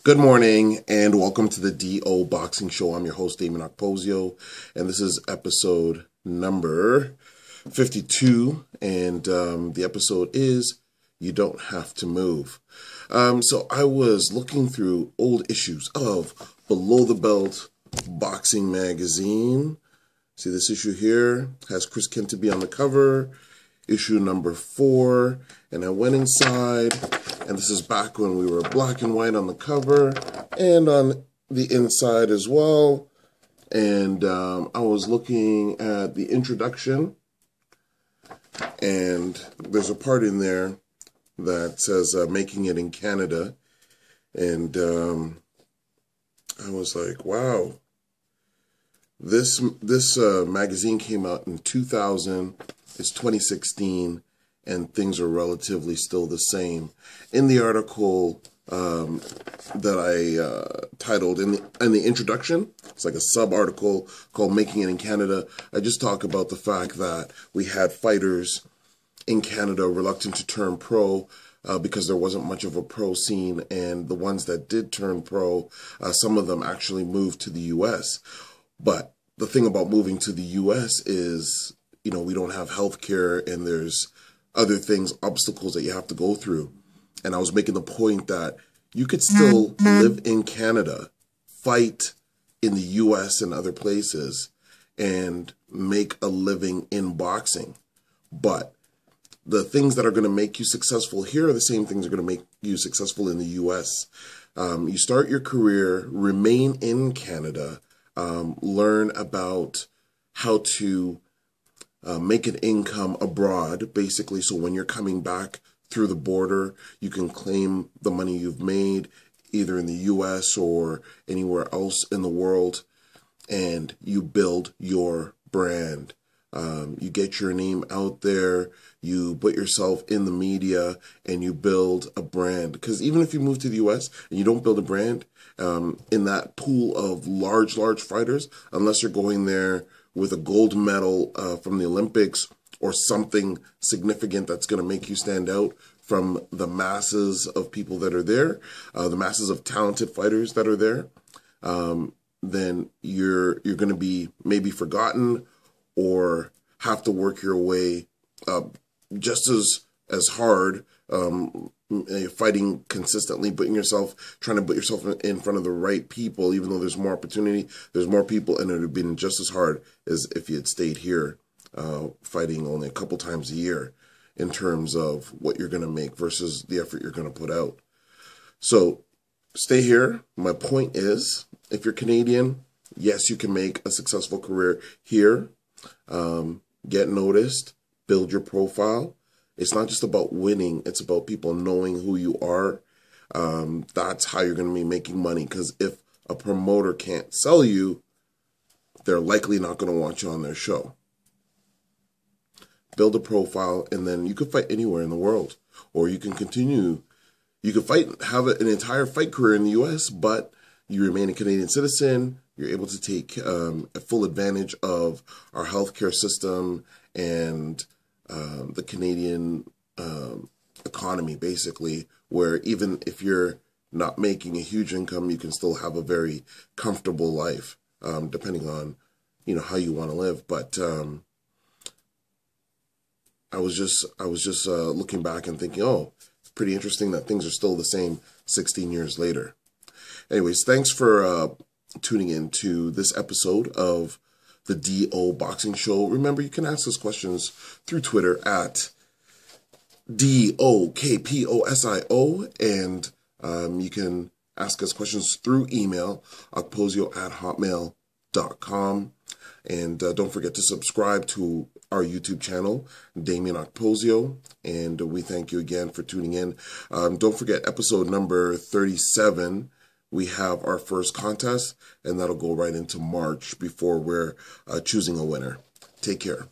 Good morning and welcome to the DO Boxing Show. I'm your host, Damien Okposio, and this is episode number 52, and the episode is You Don't Have to Move. So I was looking through old issues of Below the Belt Boxing Magazine. See this issue here? Has Chris Kintaby on the cover. Issue number 4, and I went inside, and this is back when we were black and white on the cover and on the inside as well. And I was looking at the introduction, and there's a part in there that says making it in Canada, and I was like, wow. This magazine came out in 2000. It's 2016, and things are relatively still the same. In the article that I titled in the introduction, it's like a sub-article called Making It in Canada, I just talk about the fact that we had fighters in Canada reluctant to turn pro because there wasn't much of a pro scene, and the ones that did turn pro, some of them actually moved to the U.S. But the thing about moving to the U.S. is, you know, we don't have health care, and there's other things, obstacles that you have to go through. And I was making the point that you could still live in Canada, fight in the U.S. and other places, and make a living in boxing. But the things that are going to make you successful here are the same things that are going to make you successful in the U.S. You start your career, remain in Canada, learn about how to make an income abroad, basically, so when you're coming back through the border, you can claim the money you've made either in the U.S. or anywhere else in the world, and you build your brand. You get your name out there, you put yourself in the media, and you build a brand. Because even if you move to the U.S. and you don't build a brand in that pool of large fighters, unless you're going there with a gold medal from the Olympics or something significant that's going to make you stand out from the masses of people that are there, the masses of talented fighters that are there, then you're going to be maybe forgotten or have to work your way just as hard, fighting consistently, trying to put yourself in front of the right people. Even though there's more opportunity, there's more people, and it would have been just as hard as if you had stayed here, fighting only a couple times a year in terms of what you're going to make versus the effort you're going to put out. So stay here. My point is, if you're Canadian, yes, you can make a successful career here. Get noticed, build your profile. It's not just about winning. It's about people knowing who you are. That's how you're going to be making money. Because if a promoter can't sell you, they're likely not going to want you on their show. Build a profile, and then you could fight anywhere in the world. Or you can continue. You could fight, have an entire fight career in the U.S., but you remain a Canadian citizen. You're able to take a full advantage of our healthcare system and the Canadian economy, basically, where even if you're not making a huge income, you can still have a very comfortable life, depending on, how you want to live. But I was just looking back and thinking, oh, it's pretty interesting that things are still the same 16 years later. Anyways, thanks for tuning in to this episode of the DO Boxing Show. Remember, you can ask us questions through Twitter at DOKPOSIO, and you can ask us questions through email, okposio@hotmail.com. And don't forget to subscribe to our YouTube channel, Damien Okposio, and we thank you again for tuning in. Don't forget, episode number 37, we have our first contest, and that'll go right into March before we're choosing a winner. Take care.